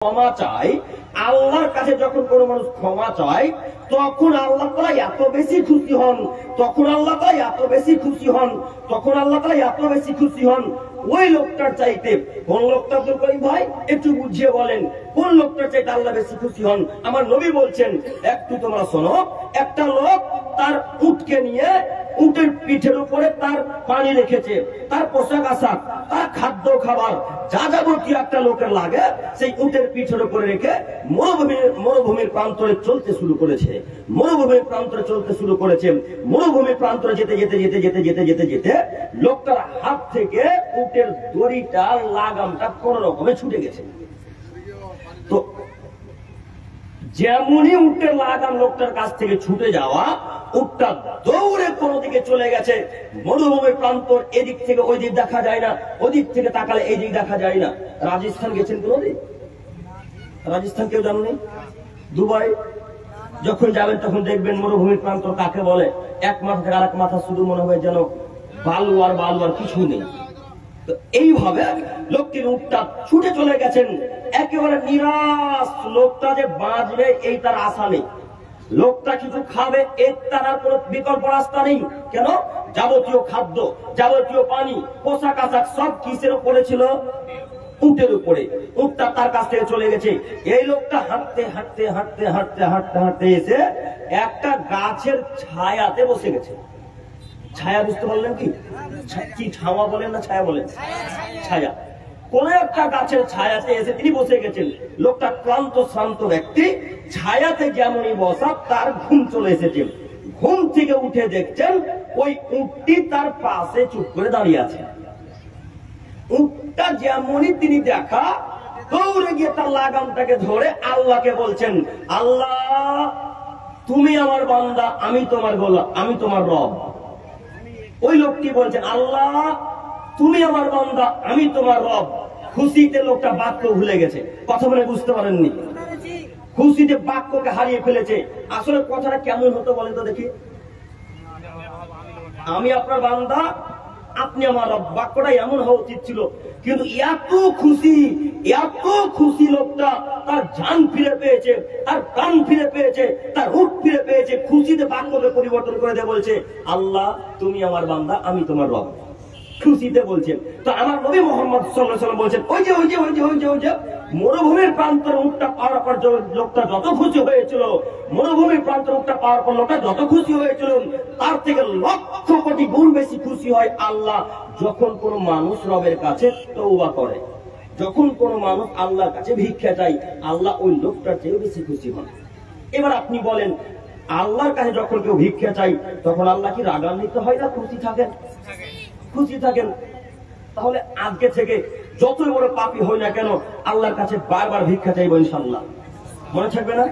ক্ষমা চায়, আল্লাহর কাছে যখন কোনো মানুষ ক্ষমা চায় তখন আল্লাহ তাআলা এত বেশি খুশি হন, তখন আল্লাহ তাআলা এত বেশি খুশি হন, তখন আল্লাহ তাআলা এত বেশি খুশি হন ওই লোকটার চাইতে। কোন লোকটা আব্দুল করিম ভাই একটু বুঝিয়ে বলেন, কোন লোকটার চাইতে আল্লাহ বেশি খুশি হন? আমার নবী বলছেন, একটু তোমরা শোনো। একটা লোক তার উটকে নিয়ে উটের পিঠের উপরে তার পানি রেখেছে, তার পোশাক আশাক, তার খাদ্য খাবার যা যাবতীয় একটা লোকের লাগে সেই উটের পিঠের উপরে রেখে মরুভূমির প্রান্তরে চলতে শুরু করেছে। মরুভূমির প্রান্তরে চলতে শুরু করেছে। মরুভূমির প্রান্তরে যেতে যেতে যেতে যেতে যেতে যেতে যেতে লোকটার হাত থেকে উটের দড়িটা লাগামটা কোন রকমে ছুটে গেছে। তো যেমনই উটের লাগাম লোকটার কাছ থেকে ছুটে যাওয়া, উটটা দৌড়ে কোন দিকে চলে গেছে। মরুভূমির প্রান্তর, এদিক থেকে ওই দিক দেখা যায় না, ওদিক থেকে তাকালে এই দিক দেখা যায় না। রাজস্থান গেছেন কোনদিন? রাজস্থান কেউ জানেন? দুবাই যখন যাবেন তখন দেখবেন মরুভূমির প্রান্তর কাকে বলে। এক মাথা থেকে আরেক মাথা শুধু মনে হয় যেন বালু আর বালু আর কিছু নেই। তো এইভাবে লোকটির উটটা ছুটে চলে গেছেন। একেবারে নিরাশ, লোকটা যে বাঁচবে এই তার আশা নেই। লোকটা কিছু খাবে এর তার আর কোন বিকল্প রাস্তা নেই। কেন? যাবতীয় খাদ্য, যাবতীয় পানি, পোশাক আশাক সব কিসের উপরে ছিল? উটের উপরে। উটটা তার কাছ থেকে চলে গেছে। এই লোকটা হাঁটতে হাঁটতে হাঁটতে হাঁটতে হাঁটতে হাঁটতে এসে একটা গাছের ছায়াতে বসে গেছে। ছায়া বুঝতে পারলেন কি? কি ছাওয়া বলেন না ছায়া বলেন? ছায়া। কোন একটা গাছের ছায়াতে এসে তিনি বসে গেছেন। লোকটা ক্লান্ত শ্রান্ত ব্যক্তি, ছায়াতে যেমনই বসা তার ঘুম চলে এসেছে। ঘুম থেকে উঠে দেখছেন ওই উটটি তার পাশে চুপ করে দাঁড়িয়ে আছে। উটটা যেমনই তিনি দেখা, দৌড়ে গিয়ে তার লাগামটাকে ধরে আল্লাহকে বলছেন, আল্লাহ তুমি আমার বান্দা, আমি তোমার গোলাম, আমি তোমার রব। ওই লোকটি বলছেন, আল্লাহ তুমি আমার বান্দা, আমি তোমার রব। খুশিতে লোকটা বাক্য ভুলে গেছে। কথা বলে বুঝতে পারেননি? খুশিতে বাক্যকে হারিয়ে ফেলেছে। আসলে কথাটা কেমন হতো বলেন তো দেখি? আমি আপনার বান্দা, আপনি আমার রব। বাক্যটা এমন হওয়া উচিত ছিল। কিন্তু এত খুশি লোকটা, তার জান ফিরে পেয়েছে, তার প্রাণ ফিরে পেয়েছে, তার রূপ ফিরে পেয়েছে। খুশিতে বাক্যকে পরিবর্তন করে দিয়ে বলছে, আল্লাহ তুমি আমার বান্দা, আমি তোমার রব। খুশিতে বলছেন। তো আমার নবী মুহাম্মদ সাল্লাল্লাহু আলাইহি ওয়াসাল্লাম বলছেন, ওই যে মরুভূমির প্রান্তর উটটা পাওয়ার পর লোকটা যত খুশি হয়েছিল, মরুভূমির প্রান্তর উটটা পাওয়ার পর লোকটা যত খুশি হয়েছিল, তার থেকে লক্ষ কোটি গুণ বেশি খুশি হয় আল্লাহ যখন কোন মানুষ রবের কাছে তওবা করে। যখন কোন মানুষ আল্লাহর কাছে ভিক্ষা চায়, আল্লাহ ওই লোকটার চেয়ে বেশি খুশি হন। এবার আপনি বলেন, আল্লাহর কাছে যখন কেউ ভিক্ষা চাই তখন আল্লাহ কি রাগান্বিত হয় না? খুশি থাকেন? খুশি থাকেন। তাহলে আজকে থেকে যতই বড় পাপী হই না কেন আল্লাহর কাছে বারবার ভিক্ষা চাইবো ইনশাআল্লাহ। মনে থাকবে না?